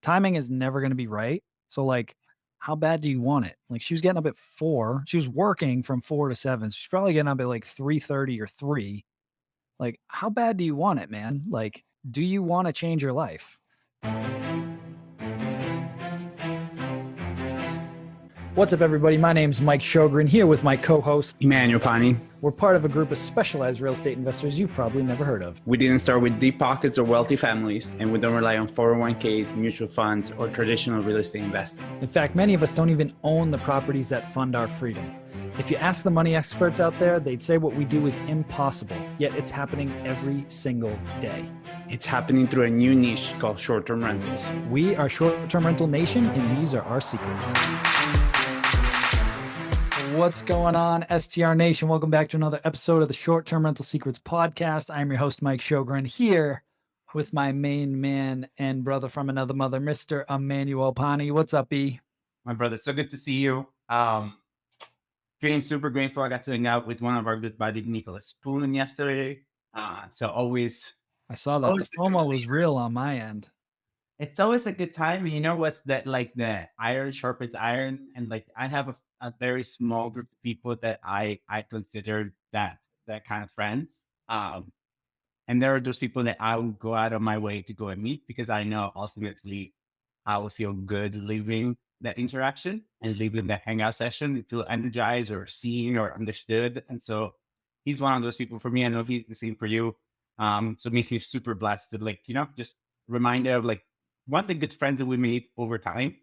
timing is never going to be right. So like, how bad do you want it? Like she was getting up at 4. She was working from 4 to 7. So she's probably getting up at like 3:30 or 3. Like, how bad do you want it, man? Like, do you want to change your life? What's up, everybody? My name's Mike Sjogren, here with my co-host, Emmanuel Pani. We're part of a group of specialized real estate investors you've probably never heard of. We didn't start with deep pockets or wealthy families, and we don't rely on 401ks, mutual funds, or traditional real estate investing. In fact, many of us don't even own the properties that fund our freedom. If you ask the money experts out there, they'd say what we do is impossible, yet it's happening every single day. It's happening through a new niche called short-term rentals. We are Short-Term Rental Nation, and these are our secrets. What's going on, STR Nation? Welcome back to another episode of the Short-Term Rental Secrets podcast. I'm your host, Mike Sjogren, here with my main man and brother from another mother, Mr. Emmanuel Pani. What's up, E? My brother, so good to see you. Feeling super grateful. I got to hang out with one of our good buddies, Nicholas Spoon, yesterday. So always... I saw that. The FOMO was real on my end. It's always a good time. You know what's that, like the iron sharpens iron? And like I have a very small group of people that I consider that kind of friends. And there are those people that I will go out of my way to go and meet because I know ultimately I will feel good leaving that interaction and leaving that hangout session and feel energized or seen or understood. And so he's one of those people for me. I know he's the same for you. So it makes me super blessed to just reminder of one of the good friends that we made over time.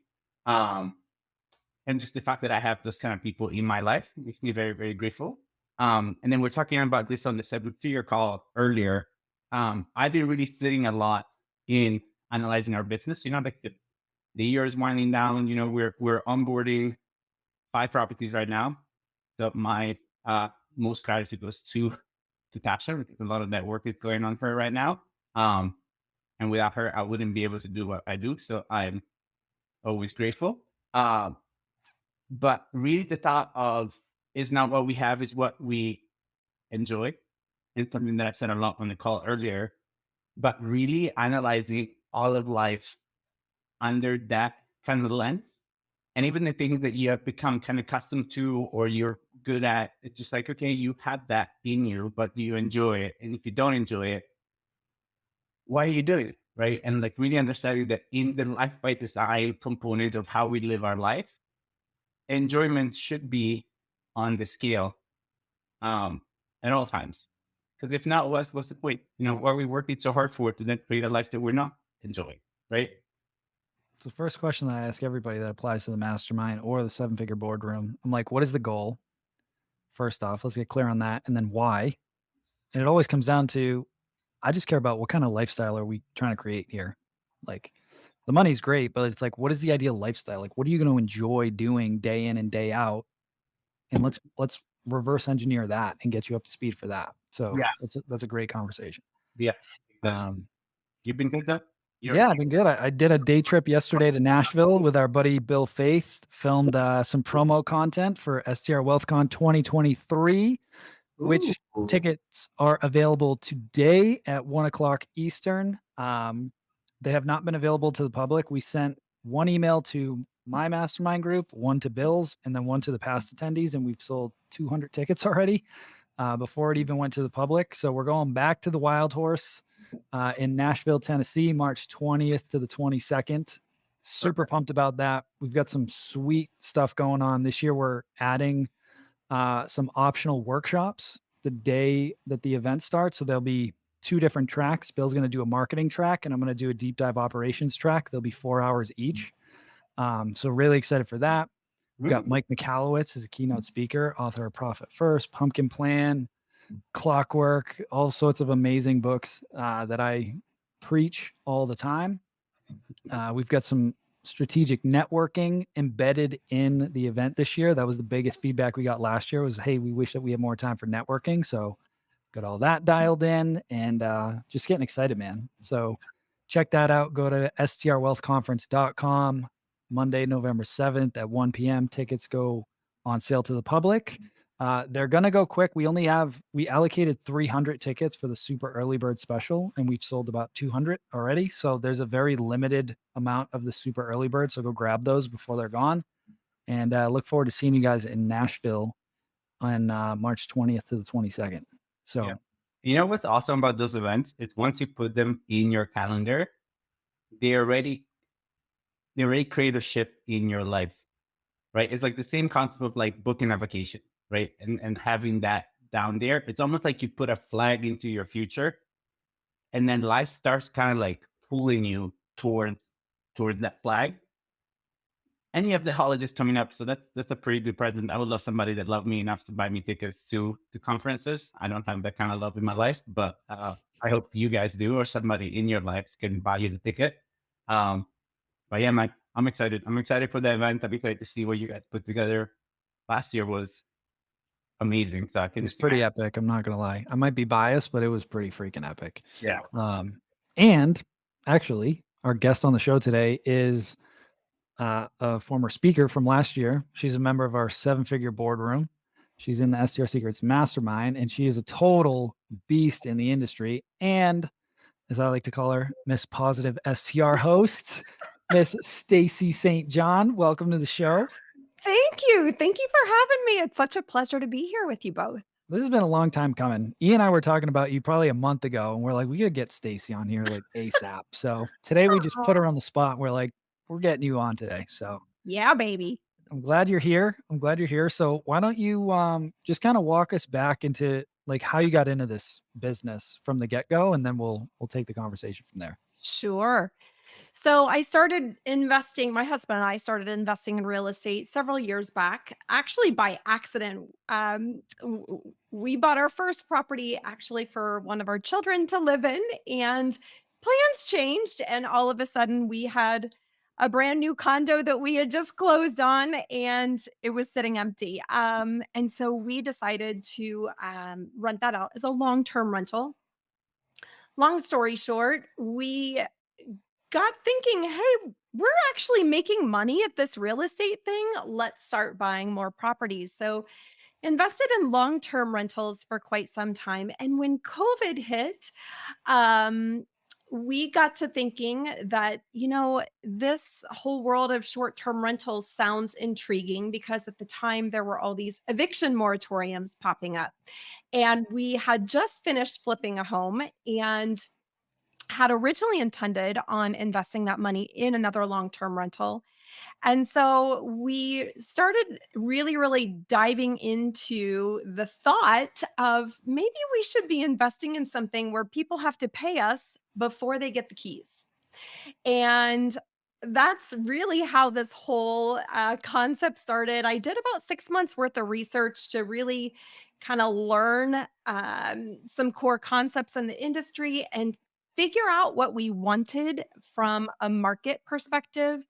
And just the fact that I have those kind of people in my life makes me very, very grateful. And then we're talking about this on the 7-figure call earlier. I've been really sitting a lot in analyzing our business. The year is winding down. We're onboarding 5 properties right now. So my most gratitude goes to Tasha, because a lot of that work is going on for her right now. And without her, I wouldn't be able to do what I do. So I'm always grateful. But really the thought of is not what we have, is what we enjoy. And something that I said a lot on the call earlier, but really analyzing all of life under that kind of lens. And even the things that you have become kind of accustomed to or you're good at, it's just like, okay, you have that in you, but do you enjoy it? And if you don't enjoy it, why are you doing it? Right. And really understanding that in the life by design component of how we live our life, enjoyment should be on the scale at all times. Because if not, what's the point? Why are we working so hard for it to then create a life that we're not enjoying? Right. It's the first question that I ask everybody that applies to the mastermind or the 7-figure boardroom. I'm like, what is the goal? First off, let's get clear on that. And then why? And it always comes down to, I just care about what kind of lifestyle are we trying to create here? Like, the money's great, but it's like, what is the ideal lifestyle? Like, what are you going to enjoy doing day in and day out? And let's reverse engineer that and get you up to speed for that. So yeah, that's a great conversation. Yeah. You've been good though? Yeah, I've been good. I did a day trip yesterday to Nashville with our buddy Bill Faith, filmed some promo content for STR WealthCon 2023, which tickets are available today at 1:00 Eastern. They have not been available to the public. We sent one email to my mastermind group, one to Bill's, and then one to the past attendees, and we've sold 200 tickets already before it even went to the public. So we're going back to the Wild Horse in Nashville, Tennessee, March 20th to the 22nd. Super pumped about that. We've got some sweet stuff going on this year. We're adding some optional workshops the day that the event starts. So there'll be 2 different tracks. Bill's going to do a marketing track, and I'm going to do a deep dive operations track. They'll be 4 hours each. So really excited for that. We've got Mike McAllowitz as a keynote speaker, author of Profit First, Pumpkin Plan, Clockwork, all sorts of amazing books that I preach all the time. We've got some strategic networking embedded in the event this year. That was the biggest feedback we got last year was, hey, we wish that we had more time for networking. So got all that dialed in and just getting excited, man. So check that out. Go to strwealthconference.com. Monday, November 7th at 1 p.m. Tickets go on sale to the public. They're gonna go quick. We allocated 300 tickets for the super early bird special, and we've sold about 200 already. So there's a very limited amount of the super early bird. So go grab those before they're gone. And look forward to seeing you guys in Nashville on March 20th to the 22nd. Yeah. So You know what's awesome about those events? It's once you put them in your calendar, they already create a shift in your life, right? It's like the same concept of like booking a vacation, right? And having that down there. It's almost like you put a flag into your future, and then life starts kind of like pulling you towards that flag. And you have the holidays coming up, so that's a pretty good present. I would love somebody that loved me enough to buy me tickets to conferences. I don't have that kind of love in my life, but I hope you guys do, or somebody in your life can buy you the ticket. But yeah, Mike, I'm excited. I'm excited for the event. I'm excited to see what you guys put together. Last year was amazing. So I it can was pretty epic. I'm not gonna lie. I might be biased, but it was pretty freaking epic. Yeah. And actually, our guest on the show today is a former speaker from last year. She's a member of our 7-figure boardroom. She's in the STR Secrets mastermind, and she is a total beast in the industry. And as I like to call her, Miss Positive STR host, Miss Stacey St. John. Welcome to the show. Thank you. Thank you for having me. It's such a pleasure to be here with you both. This has been a long time coming. E and I were talking about you probably a month ago, and we're like, we gotta get Stacey on here like ASAP. So today we just put her on the spot. We're like, we're getting you on today. So Yeah, baby. I'm glad you're here. I'm glad you're here. So why don't you just kind of walk us back into like how you got into this business from the get-go, and then we'll take the conversation from there. Sure. So I started investing, my husband and I started investing in real estate several years back, actually by accident. We bought our first property actually for one of our children to live in, and plans changed. And all of a sudden, we had a brand new condo that we had just closed on, and it was sitting empty. And so we decided to rent that out as a long term rental. Long story short, we got thinking, hey, we're actually making money at this real estate thing. Let's start buying more properties. So, invested in long term rentals for quite some time. And when COVID hit, um, we got to thinking that, this whole world of short term rentals sounds intriguing because at the time there were all these eviction moratoriums popping up. And we had just finished flipping a home and had originally intended on investing that money in another long-term rental. And so we started really, really diving into the thought of maybe we should be investing in something where people have to pay us before they get the keys. And that's really how this whole concept started. I did about 6 months worth of research to really kind of learn some core concepts in the industry and figure out what we wanted from a market perspective.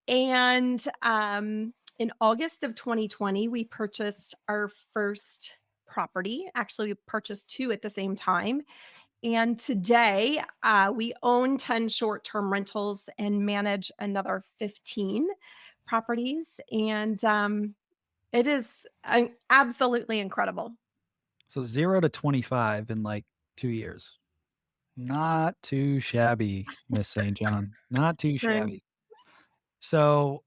And in August of 2020, we purchased our first property. Actually, we purchased two at the same time. And today, we own 10 short term rentals and manage another 15 properties. And it is absolutely incredible. So 0 to 25 in like 2 years. Not too shabby, Miss St. John. Not too Right. shabby. So,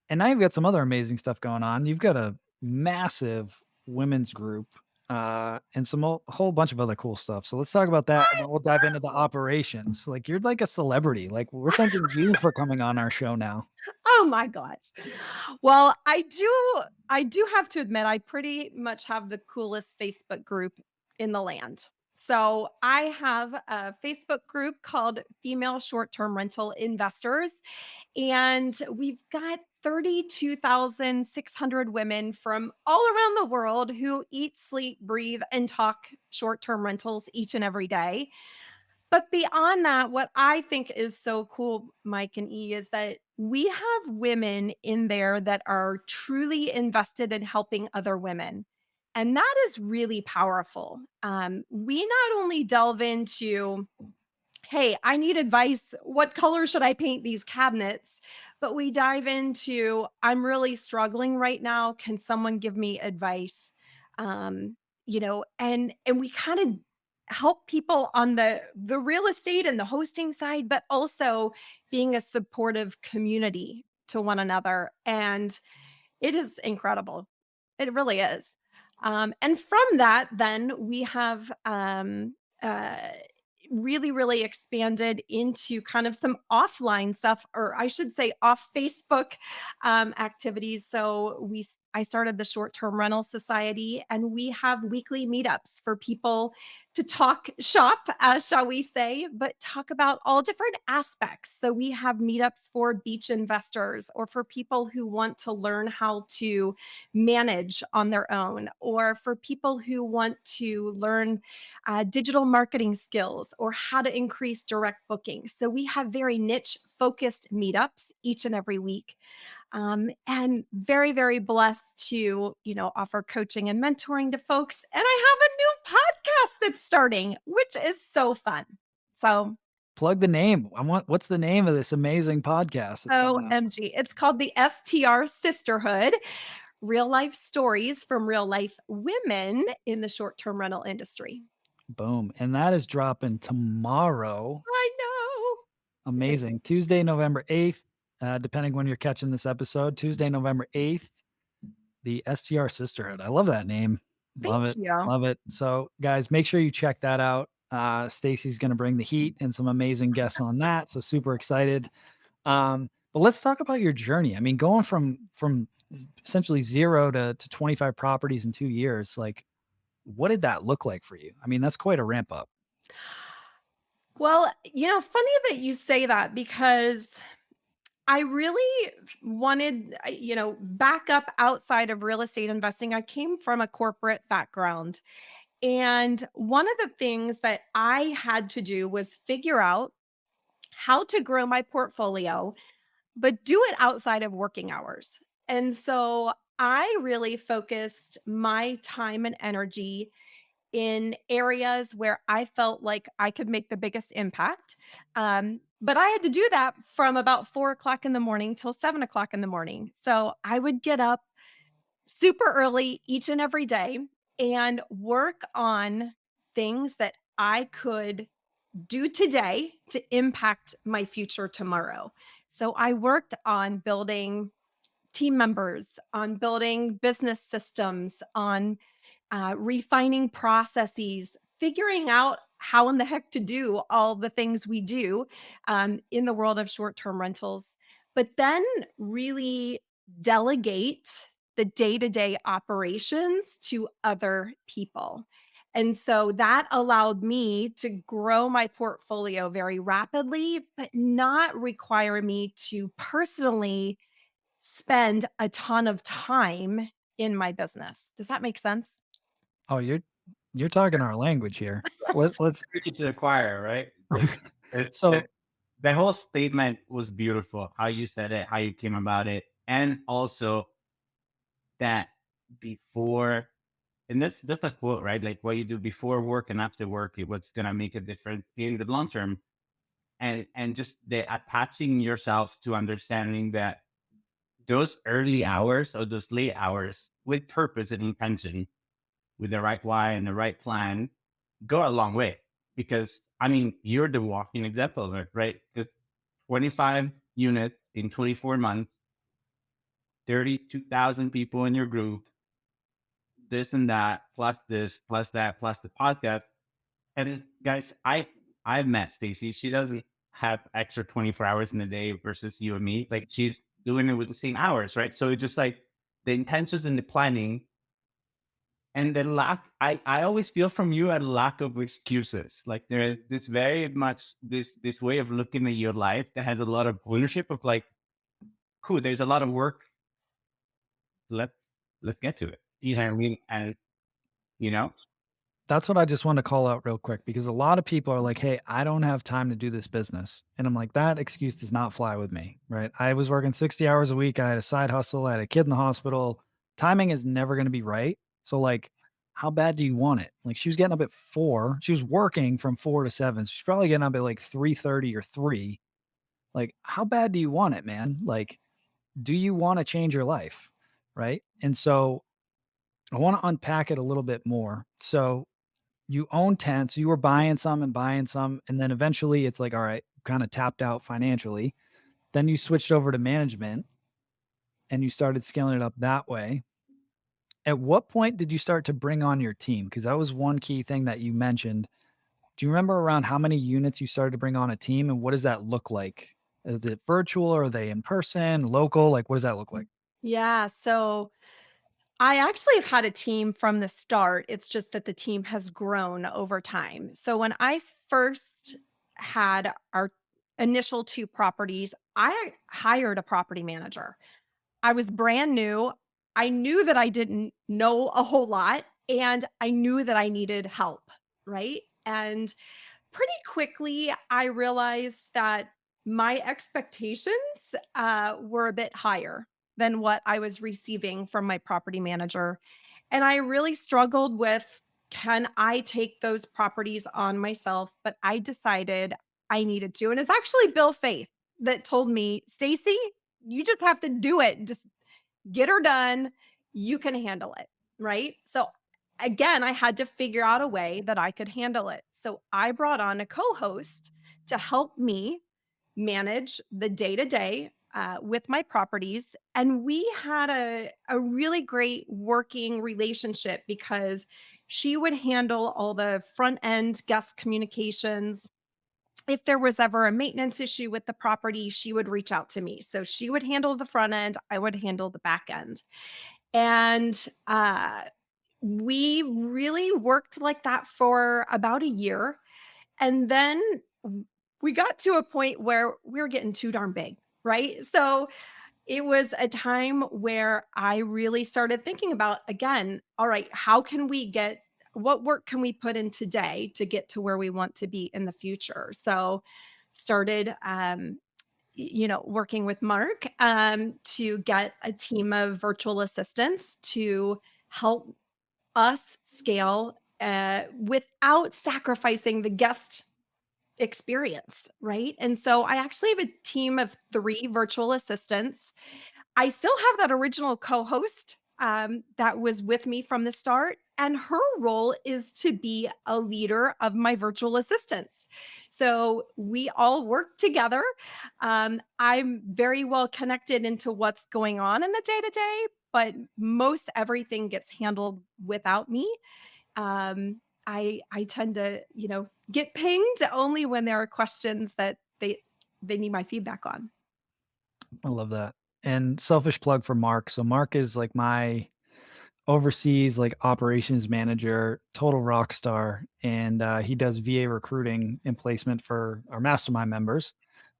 and now you've got some other amazing stuff going on. You've got a massive women's group and a whole bunch of other cool stuff. So let's talk about that, and then we'll dive into the operations. Like you're like a celebrity. Like we're thanking you for coming on our show now. Oh my gosh. Well, I do have to admit I pretty much have the coolest Facebook group in the land. So, I have a Facebook group called Female Short-Term Rental Investors, and we've got 32,600 women from all around the world who eat, sleep, breathe, and talk short-term rentals each and every day. But beyond that, what I think is so cool, Mike and E, is that we have women in there that are truly invested in helping other women. And that is really powerful. We not only delve into, hey, I need advice. What color should I paint these cabinets? but we dive into, I'm really struggling right now. Can someone give me advice? Um, and we kind of help people on the real estate and the hosting side, but also being a supportive community to one another. And it is incredible. It really is. And from that, then we have uh, really, really expanded into kind of some offline stuff, or I should say off Facebook activities. So I started the Short Term Rental Society, and we have weekly meetups for people to talk shop, shall we say, but talk about all different aspects. So we have meetups for beach investors, or for people who want to learn how to manage on their own, or for people who want to learn digital marketing skills, or how to increase direct booking. So we have very niche focused meetups each and every week. And very, very blessed to, offer coaching and mentoring to folks. And I have a new podcast that's starting, which is so fun. So Plug the name. What's the name of this amazing podcast? OMG, it's called the STR Sisterhood, real life stories from real life women in the short term rental industry. Boom. And that is dropping tomorrow. I know. Amazing. Tuesday, November 8th, depending when you're catching this episode, Tuesday, November 8th, the STR Sisterhood. I love that name. Love Thank it. you. Love it. So, guys, make sure you check that out. Stacey's going to bring the heat and some amazing guests on that. So super excited. But let's talk about your journey. I mean, going from essentially 0 to 25 properties in 2 years, like, what did that look like for you? I mean, that's quite a ramp up. Well, funny that you say that, because I really wanted, back up outside of real estate investing. I came from a corporate background. And one of the things that I had to do was figure out how to grow my portfolio, but do it outside of working hours. And so I really focused my time and energy in areas where I felt like I could make the biggest impact. But I had to do that from about 4 o'clock in the morning till 7 o'clock in the morning. So I would get up super early each and every day and work on things that I could do today to impact my future tomorrow. So I worked on building team members, on building business systems, on refining processes, figuring out how in the heck to do all the things we do in the world of short term rentals, but then really delegate the day to day operations to other people. And so that allowed me to grow my portfolio very rapidly, but not require me to personally spend a ton of time in my business. Does that make sense? Oh, you're talking our language here. Let's Preach it to the choir, right? It's so the whole statement was beautiful. How you said it, how you came about it, and also that before, and that's a quote, right? Like what you do before work and after work, what's gonna make a difference in the long term, and just the attaching yourself to understanding that those early hours or those late hours with purpose and intention, with the right why and the right plan, go a long way. Because I mean, you're the walking example of it, right? Because 25 units in 24 months, 32,000 people in your group, this and that, plus this, plus that, plus the podcast. And guys, I've met Stacey. She doesn't have extra 24 hours in a day versus you and me. Like she's doing it with the same hours, right? So it's just like the intentions and the planning and the lack. I always feel from you a lack of excuses. Like there's this very much this way of looking at your life that has a lot of ownership of like, cool, there's a lot of work. Let's get to it. You know what I mean? And that's what I just want to call out real quick, because a lot of people are like, hey, I don't have time to do this business. And I'm like, that excuse does not fly with me, right? I was working 60 hours a week. I had a side hustle. I had a kid in the hospital. Timing is never going to be right. So like, how bad do you want it? Like she was getting up at 4. She was working from 4 to 7. So she's probably getting up at like 3:30 or 3. Like, how bad do you want it, man? Like, do you want to change your life? Right. And so I want to unpack it a little bit more. So you own tents, you were buying some and buying some. And then eventually it's like, all right, kind of tapped out financially. Then you switched over to management and you started scaling it up that way. At what point did you start to bring on your team? Because that was one key thing that you mentioned. Do you remember around how many units you started to bring on a team and what does that look like? Is it virtual? Or are they in person, local? Like, what does that look like? Yeah. So I actually have had a team from the start. It's just that the team has grown over time. So when I first had our initial two properties, I hired a property manager. I was brand new. I knew that I didn't know a whole lot and I knew that I needed help. Right. And pretty quickly, I realized that my expectations were a bit higher than what I was receiving from my property manager. And I really struggled with, can I take those properties on myself? But I decided I needed to. And it's actually Bill Faith that told me, Stacey, you just have to do it. Just get her done. You can handle it. Right. So again, I had to figure out a way that I could handle it. So I brought on a co host to help me manage the day to day with my properties. And we had a really great working relationship because she would handle all the front end guest communications. If there was ever a maintenance issue with the property, she would reach out to me. So she would handle the front end, I would handle the back end. And we really worked like that for about a year. And then we got to a point where we were getting too darn big, right? So it was a time where I really started thinking about, again, all right, how can we get, what work can we put in today to get to where we want to be in the future? So started, working with Mark to get a team of virtual assistants to help us scale without sacrificing the guest experience, right? And so I actually have a team of 3 virtual assistants. I still have that original co-host that was with me from the start, and her role is to be a leader of my virtual assistants. So we all work together. I'm very well connected into what's going on in the day to day, but most everything gets handled without me. I tend to, get pinged only when there are questions that they need my feedback on. I love that. And selfish plug for Mark. So Mark is like my overseas like operations manager, total rock star, and he does VA recruiting and placement for our mastermind members.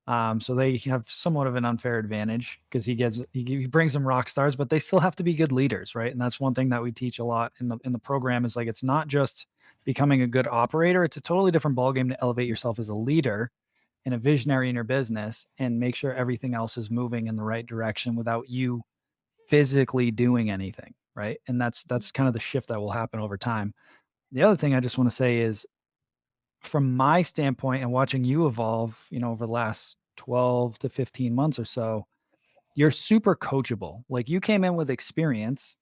So they have somewhat of an unfair advantage because he brings them rock stars, but they still have to be good leaders, right? And that's one thing that we teach a lot in the program is like it's not just becoming a good operator; it's a totally different ballgame to elevate yourself as a leader and a visionary in your business and make sure everything else is moving in the right direction without you physically doing anything, right? And that's kind of the shift that will happen over time. The other thing I just want to say is from my standpoint and watching you evolve, over the last 12 to 15 months or so, you're super coachable. Like you came in with experience,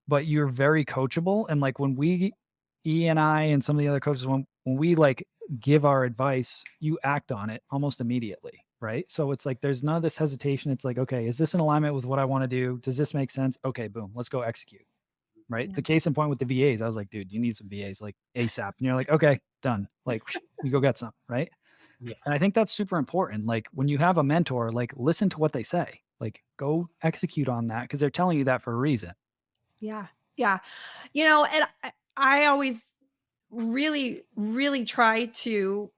but you're very coachable. And like when E and I and some of the other coaches, when we like give our advice, you act on it almost immediately. Right. So it's like there's none of this hesitation. It's like, okay, is this in alignment with what I want to do? Does this make sense? Okay, boom, let's go execute. Right. Yeah. The case in point with the VAs, I was like, dude, you need some VAs like ASAP. And you're like, okay, done. Like you go get some. Right. Yeah. And I think that's super important. Like when you have a mentor, like listen to what they say, like go execute on that because they're telling you that for a reason. Yeah. Yeah. And I always really, really try to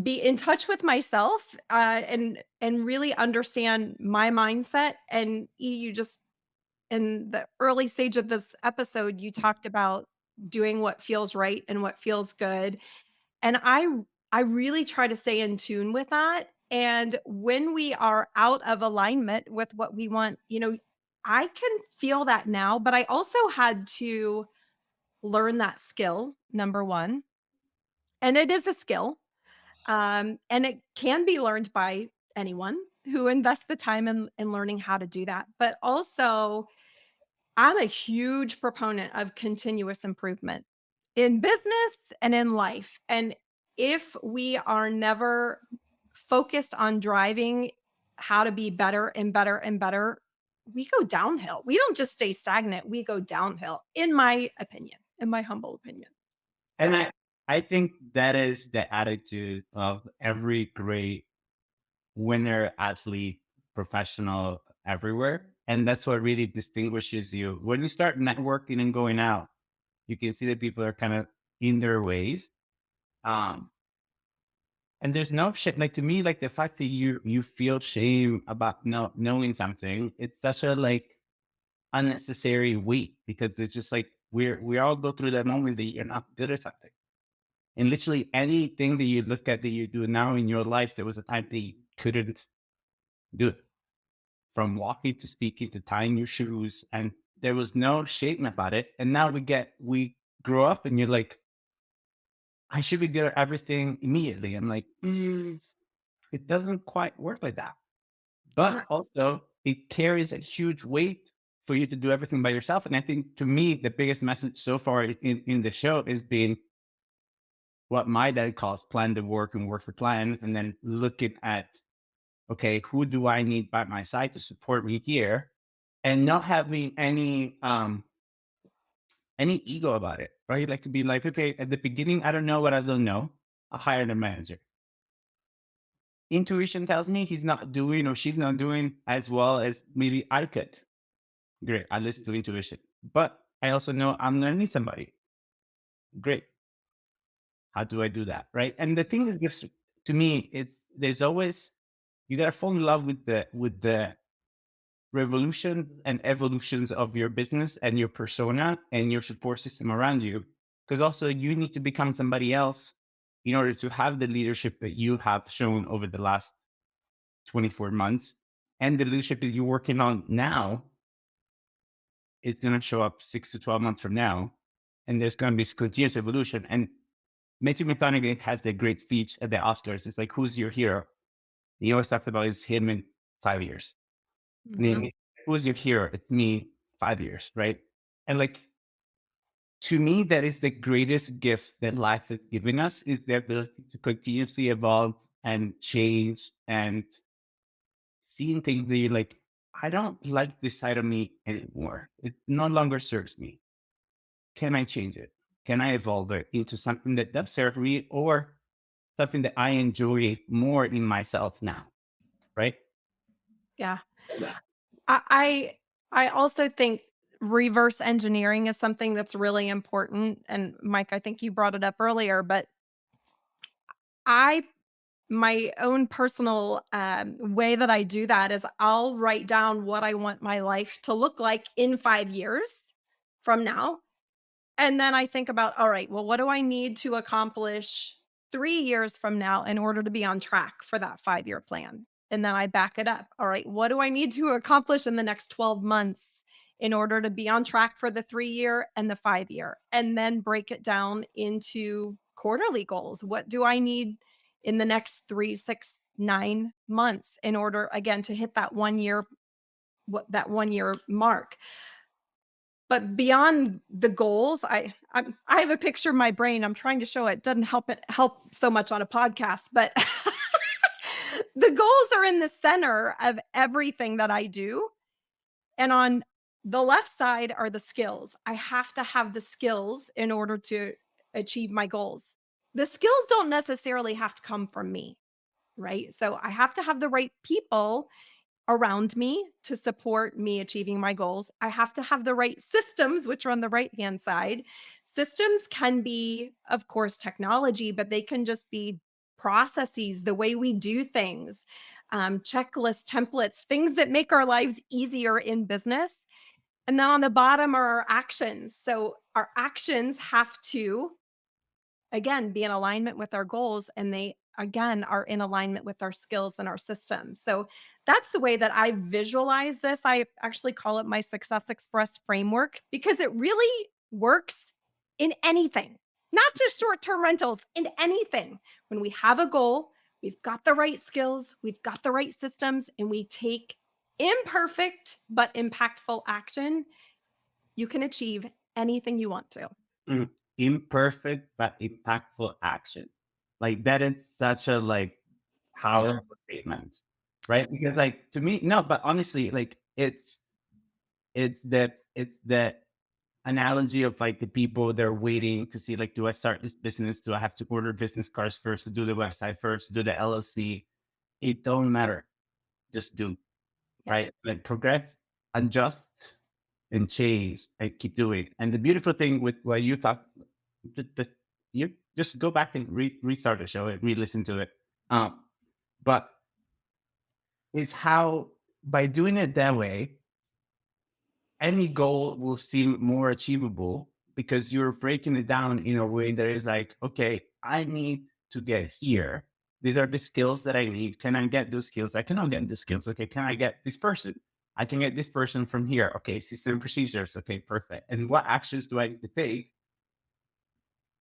be in touch with myself and really understand my mindset. And you just in the early stage of this episode, you talked about doing what feels right and what feels good. And I really try to stay in tune with that. And when we are out of alignment with what we want, I can feel that now, but I also had to learn that skill, number one. And it is a skill. And it can be learned by anyone. who invest the time in learning how to do that. But also, I'm a huge proponent of continuous improvement in business and in life. And if we are never focused on driving how to be better and better and better, we go downhill. We don't just stay stagnant, we go downhill, in my opinion, in my humble opinion. And I think that is the attitude of every great winner, athlete, professional everywhere. And that's what really distinguishes you. When you start networking and going out, you can see that people are kind of in their ways. And there's no shit. Like, to me, like, the fact that you feel shame about not knowing something, it's such a like unnecessary weight, because it's just like we all go through that moment that you're not good at something. And literally anything that you look at that you do now in your life, there was a time that you couldn't do it. From walking to speaking to tying your shoes, and there was no shame about it. And now we grow up and you're like, I should be good at everything immediately. I'm like, it doesn't quite work like that. But also, it carries a huge weight for you to do everything by yourself. And I think, to me, the biggest message so far in the show is being what my dad calls plan to work and work for plan. And then looking at, okay, who do I need by my side to support me here? And not having any ego about it, right? Like, to be like, okay, at the beginning, I don't know what I don't know. I'll hire the manager. Intuition tells me he's not doing, or she's not doing as well as maybe I could. Great. I listen to intuition, but I also know I'm learning somebody. Great. How do I do that? Right. And the thing is, this, to me, there's always, you got to fall in love with the revolutions and evolutions of your business and your persona and your support system around you. Because also, you need to become somebody else in order to have the leadership that you have shown over the last 24 months, and the leadership that you're working on now. It's going to show up 6 to 12 months from now, and there's going to be continuous evolution. And Matthew McConaughey has the great speech at the Oscars. It's like, who's your hero? He always talked about is him in 5 years. Mhm. Who's your hero? It's me, 5 years, right? And like, to me, that is the greatest gift that life has given us, is the ability to continuously evolve and change, and seeing things that you're like, I don't like this side of me anymore. It no longer serves me. Can I change it? Can I evolve it into something that does serve me, or something that I enjoy more in myself now? Right? Yeah. I also think reverse engineering is something that's really important. And Mike, I think you brought it up earlier, but my own personal way that I do that is I'll write down what I want my life to look like in 5 years from now. And then I think about, all right, well, what do I need to accomplish 3 years from now in order to be on track for that 5 year plan? And then I back it up. All right, what do I need to accomplish in the next 12 months in order to be on track for the 3 year and the 5 year? And then break it down into quarterly goals. What do I need in the next 3, 6, 9 months in order, again, to hit that 1 year, that 1 year mark? But beyond the goals, I have a picture in my brain. I'm trying to show it. Doesn't help so much on a podcast, but the goals are in the center of everything that I do. And on the left side are the skills. I have to have the skills in order to achieve my goals. The skills don't necessarily have to come from me, right? So I have to have the right people around me to support me achieving my goals. I have to have the right systems, which are on the right-hand side. Systems can be, of course, technology, but they can just be processes, the way we do things, checklists, templates, things that make our lives easier in business. And then on the bottom are our actions. So our actions have to, again, be in alignment with our goals, and they, again, are in alignment with our skills and our systems. So that's the way that I visualize this. I actually call it my Success Express framework, because it really works in anything, not just short-term rentals, in anything. When we have a goal, we've got the right skills, we've got the right systems, and we take imperfect but impactful action, you can achieve anything you want to. Imperfect but impactful action. Like that is such a powerful statement, right? Because to me, no, but honestly, it's the analogy of the people they're waiting to see, do I start this business? Do I have to order business cards first, to do the website first, to do the LLC? It don't matter. Just do, right? Progress, adjust, and change, and keep doing. And the beautiful thing with what you thought, you just go back and restart the show and re-listen to it. But it's how, by doing it that way, any goal will seem more achievable because you're breaking it down in a way that is okay, I need to get here. These are the skills that I need. Can I get those skills? I cannot get the skills. Okay, can I get this person? I can get this person from here. Okay, system procedures. Okay, perfect. And what actions do I need to take?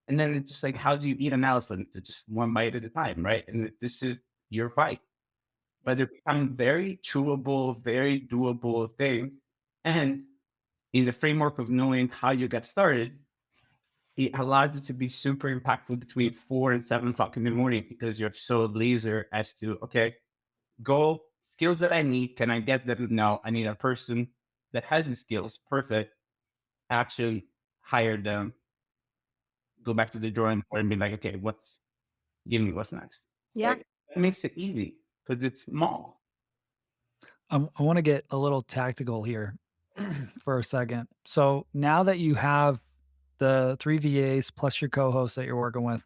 And then it's just how do you eat an elephant? It's just one bite at a time, right? And this is your fight. But they're becoming very chewable, very doable things. And in the framework of knowing how you get started, it allows you to be super impactful between 4 and 7 o'clock in the morning because you're so laser as to, okay, goal, skills that I need. Can I get them? No, I need a person that has the skills. Perfect. Action, hire them, go back to the drawing board and be okay, give me what's next. Yeah. Right? It makes it easy because it's small. I want to get a little tactical here for a second. So now that you have the 3 VAs plus your co-hosts that you're working with,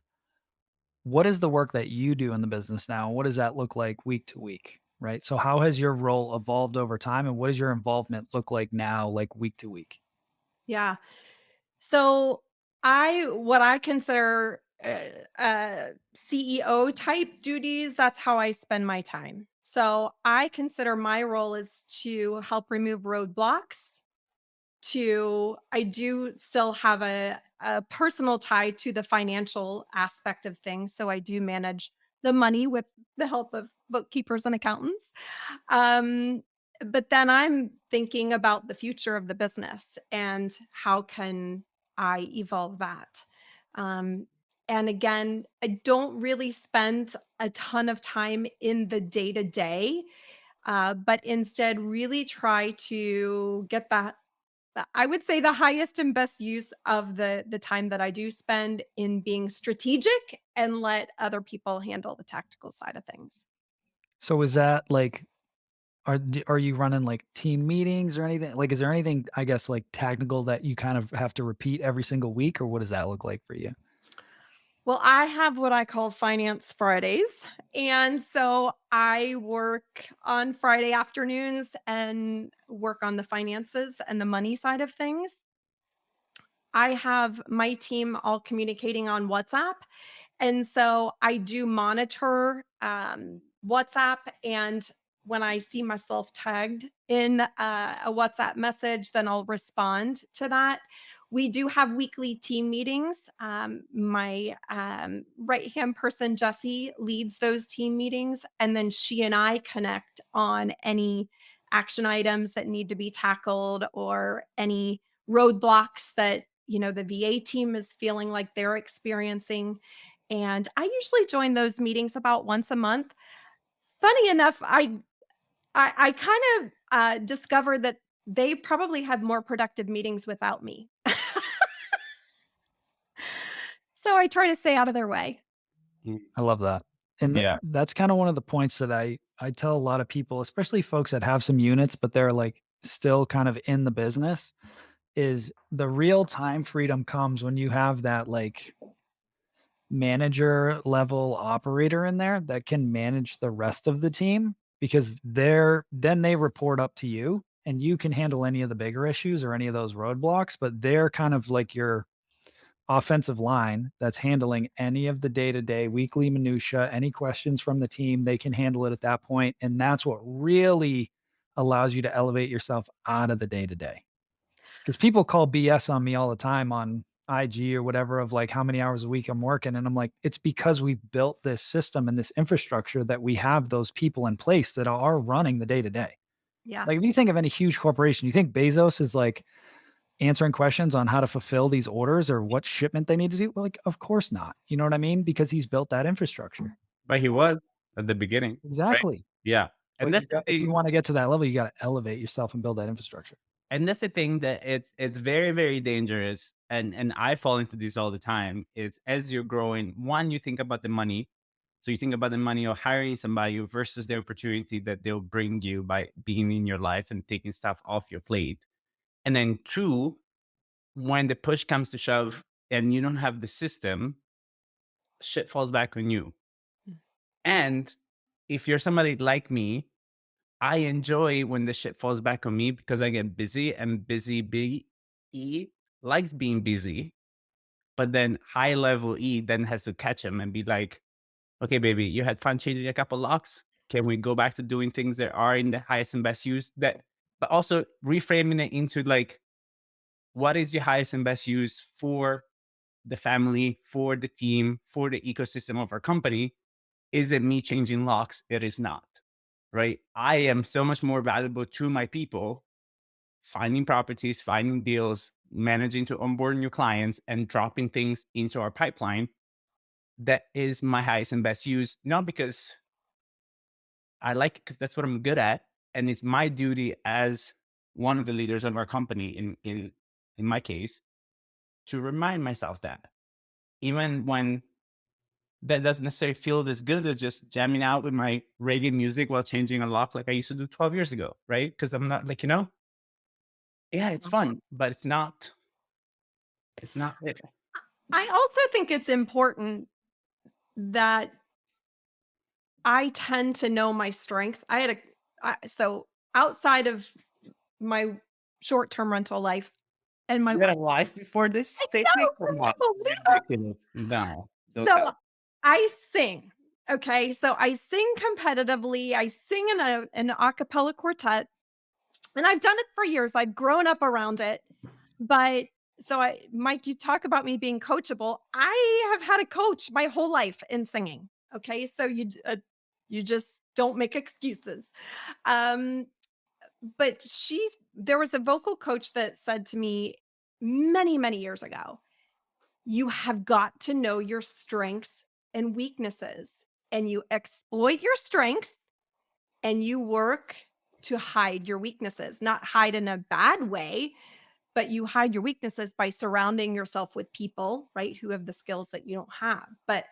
what is the work that you do in the business now? What does that look like week to week? Right. So how has your role evolved over time, and what does your involvement look like now, week to week? Yeah. So what I consider CEO type duties, that's how I spend my time. So I consider my role is to help remove roadblocks. I do still have a personal tie to the financial aspect of things. So I do manage the money with the help of bookkeepers and accountants. But then I'm thinking about the future of the business and how can I evolve that. And again, I don't really spend a ton of time in the day to day, but instead really try to get that. I would say the highest and best use of the time that I do spend in being strategic and let other people handle the tactical side of things. So is that are you running team meetings or anything? Is there anything, I guess, technical that you kind of have to repeat every single week, or what does that look like for you? Well, I have what I call Finance Fridays. And so I work on Friday afternoons and work on the finances and the money side of things. I have my team all communicating on WhatsApp. And so I do monitor WhatsApp. And when I see myself tagged in a WhatsApp message, then I'll respond to that. We do have weekly team meetings. My right-hand person, Jessie, leads those team meetings. And then she and I connect on any action items that need to be tackled or any roadblocks that, the VA team is feeling like they're experiencing. And I usually join those meetings about once a month. Funny enough, I kind of discovered that they probably have more productive meetings without me. So I try to stay out of their way. I love that. And Yeah. that's kind of one of the points that I tell a lot of people, especially folks that have some units, but they're still kind of in the business, is the real time freedom comes when you have that manager level operator in there that can manage the rest of the team, because then they report up to you and you can handle any of the bigger issues or any of those roadblocks, but they're kind of your offensive line that's handling any of the day-to-day weekly minutia, any questions from the team, they can handle it at that point. And that's what really allows you to elevate yourself out of the day-to-day. Because people call BS on me all the time on IG or whatever of like how many hours a week I'm working. And I'm like, it's because we built this system and this infrastructure that we have those people in place that are running the day to day. Yeah. Like if you think of any huge corporation, you think Bezos is like answering questions on how to fulfill these orders or what shipment they need to do? Well, like, of course not. You know what I mean? Because he's built that infrastructure. But he was at the beginning. Exactly. Yeah. And But that's if you want to get to that level, you got to elevate yourself and build that infrastructure. and that's the thing that it's very, very dangerous. And I fall into this all the time. Is as you're growing, one, you think about the money. So you think about the money of hiring somebody versus the opportunity that they'll bring you by being in your life and taking stuff off your plate. And then two, when the push comes to shove and you don't have the system, shit falls back on you. And if you're somebody like me, I enjoy when the shit falls back on me because I get busy, and busy E likes being busy. But then high level E then has to catch him and be like, okay, baby, you had fun changing a couple locks. Can we go back to doing things that are in the highest and best use? But also reframing it into like, what is your highest and best use for the family, for the team, for the ecosystem of our company? Is it me changing locks? It is not, right? I am so much more valuable to my people, finding properties, finding deals, managing to onboard new clients, and dropping things into our pipeline. That is my highest and best use, not because I like it, because that's what I'm good at. And it's my duty as one of the leaders of our company, in my case, to remind myself that. Even when that doesn't necessarily feel as good as just jamming out with my reggae music while changing a lock like I used to do 12 years ago, right? Because I'm not like, yeah, it's fun, but it's not it. I also think it's important that I tend to know my strengths. So outside of my short-term rental life and my You had a life before this? I Stacey? know, Come on. unbelievable. No. Don't So tell. I sing. Okay. So I sing competitively. I sing in an a cappella quartet, and I've done it for years. I've grown up around it. But Mike, you talk about me being coachable. I have had a coach my whole life in singing. Okay. So you just don't make excuses. Um, but there was a vocal coach that said to me many, many years ago, you have got to know your strengths and weaknesses, and you exploit your strengths and you work to hide your weaknesses, not hide in a bad way, but you hide your weaknesses by surrounding yourself with people, right, who have the skills that you don't have. But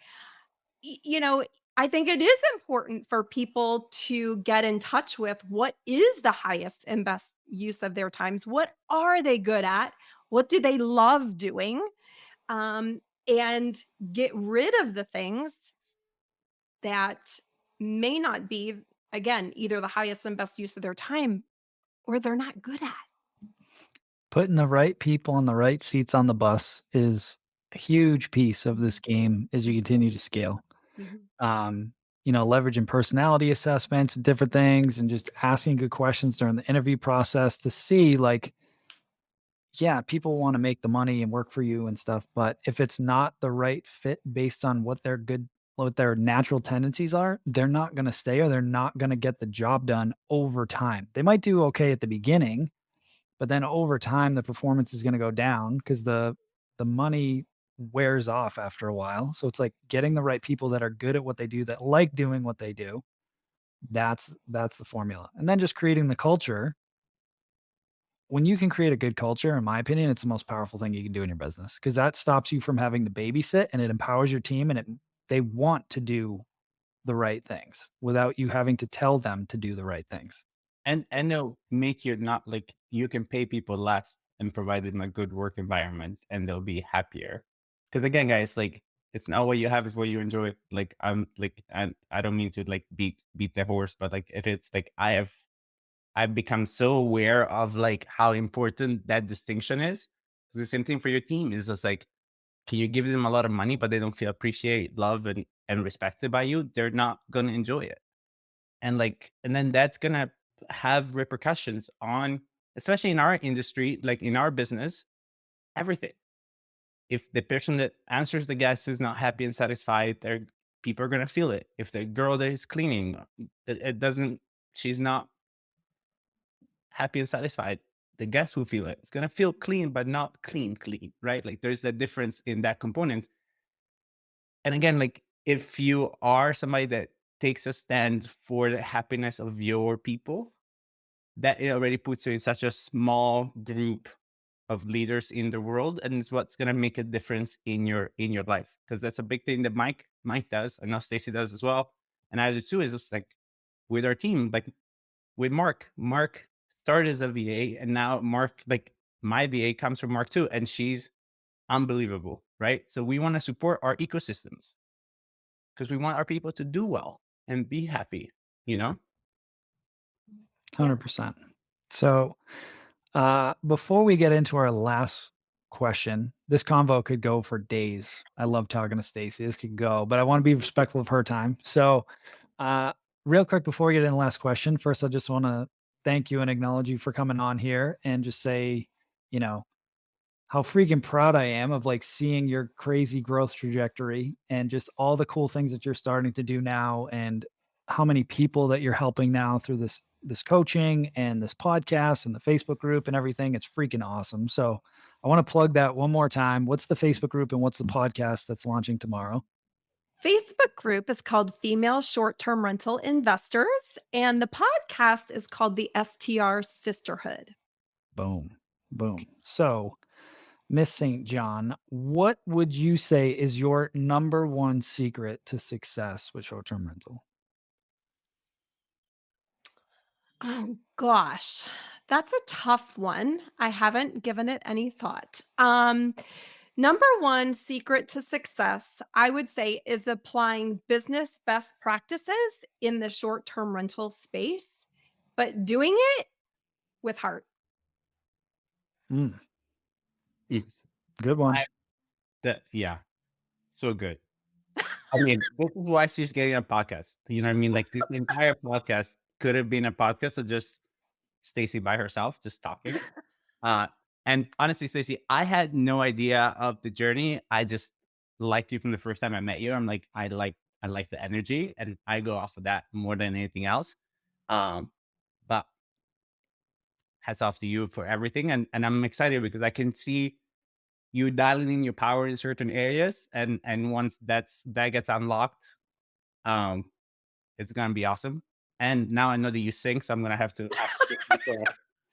I think it is important for people to get in touch with what is the highest and best use of their times. What are they good at? What do they love doing? And get rid of the things that may not be, again, either the highest and best use of their time or they're not good at. Putting the right people in the right seats on the bus is a huge piece of this game as you continue to scale. Leveraging personality assessments, different things, and just asking good questions during the interview process to see like, yeah, people want to make the money and work for you and stuff. But if it's not the right fit based on what their natural tendencies are, they're not going to stay or they're not going to get the job done over time. They might do okay at the beginning, but then over time, the performance is going to go down because the money wears off after a while. So it's like getting the right people that are good at what they do, that like doing what they do. That's the formula. And then just creating the culture. When you can create a good culture, in my opinion, it's the most powerful thing you can do in your business because that stops you from having to babysit and it empowers your team and they want to do the right things without you having to tell them to do the right things. And they'll make you not like, you can pay people less and provide them a good work environment and they'll be happier. Because again, guys, like, it's not what you have is what you enjoy. Like, and I don't mean to like beat the horse, but like, if it's like, I've become so aware of like how important that distinction is. The same thing for your team is just like, can you give them a lot of money, but they don't feel appreciated, loved, and respected by you? They're not going to enjoy it. And then that's going to have repercussions on, especially in our industry, like in our business, everything. if the person that answers the guest is not happy and satisfied, people are going to feel it. If the girl that is cleaning, she's not happy and satisfied, the guest will feel it. It's going to feel clean, but not clean, right? Like there's the difference in that component. And again, like if you are somebody that takes a stand for the happiness of your people, that it already puts you in such a small group of leaders in the world, and it's what's going to make a difference in your life. Because that's a big thing that Mike does. I know Stacey does as well, and I do too. Is just like with our team, like with Mark started as a VA, and now Mark, like my VA comes from Mark too, and she's unbelievable, right? So we want to support our ecosystems because we want our people to do well and be happy, 100%. So before we get into our last question, this convo could go for days. I love talking to Stacey. This could go, but I want to be respectful of her time. So real quick, before we get into the last question, first, I just want to thank you and acknowledge you for coming on here and just say, how freaking proud I am of like seeing your crazy growth trajectory and just all the cool things that you're starting to do now and how many people that you're helping now through this coaching and this podcast and the Facebook group and everything. It's freaking awesome. So I want to plug that one more time. What's the Facebook group and what's the podcast that's launching tomorrow? Facebook group is called Female Short-Term Rental Investors, and the podcast is called the STR Sisterhood. Boom. So Miss St. John, what would you say is your number one secret to success with short-term rental? Oh gosh, that's a tough one. I haven't given it any thought. Number one secret to success, I would say, is applying business best practices in the short-term rental space, but doing it with heart. Good one. So good. I mean, this is why she's getting a podcast. You know what I mean? Like this entire podcast could have been a podcast of just Stacey by herself, just talking. And honestly, Stacey, I had no idea of the journey. I just liked you from the first time I met you. I'm like, I like the energy, and I go off of that more than anything else. But hats off to you for everything, and I'm excited because I can see you dialing in your power in certain areas, and once that gets unlocked, it's gonna be awesome. And now I know that you sing, so I'm gonna have to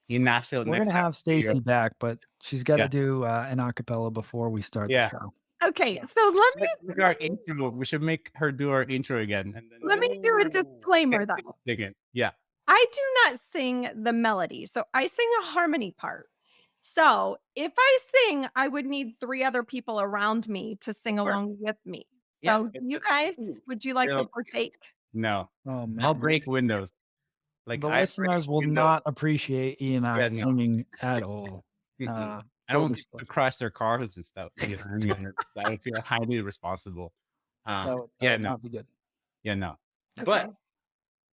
in Nashville. We're gonna have Stacey back, but she's got to do an acapella before we start the show. Okay, so let me like our intro. We should make her do our intro again. And then, let me do a disclaimer though. Yeah, I do not sing the melody, so I sing a harmony part. So if I sing, I would need 3 other people around me to sing along with me. So you guys, would you like to partake? No. Oh man, I'll break windows. Like the listeners will not appreciate Ian singing at all. I don't want to crash their cars and stuff. I would feel highly responsible. That would not be good. Yeah, no. Okay. But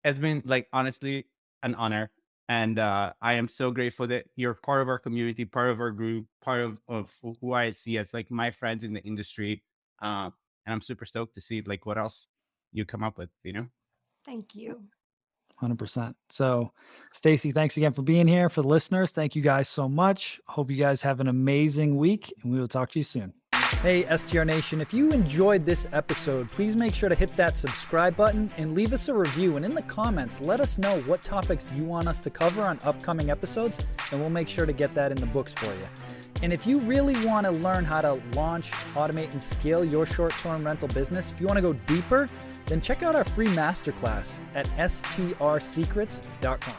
it's been like honestly an honor. And I am so grateful that you're part of our community, part of our group, part of who I see as like my friends in the industry. And I'm super stoked to see like what else you come up with, Thank you. 100%. So Stacey, thanks again for being here. For the listeners, thank you guys so much. Hope you guys have an amazing week, and we will talk to you soon. Hey, STR Nation, if you enjoyed this episode, please make sure to hit that subscribe button and leave us a review. And in the comments, let us know what topics you want us to cover on upcoming episodes, and we'll make sure to get that in the books for you. And if you really want to learn how to launch, automate, and scale your short-term rental business, if you want to go deeper, then check out our free masterclass at strsecrets.com.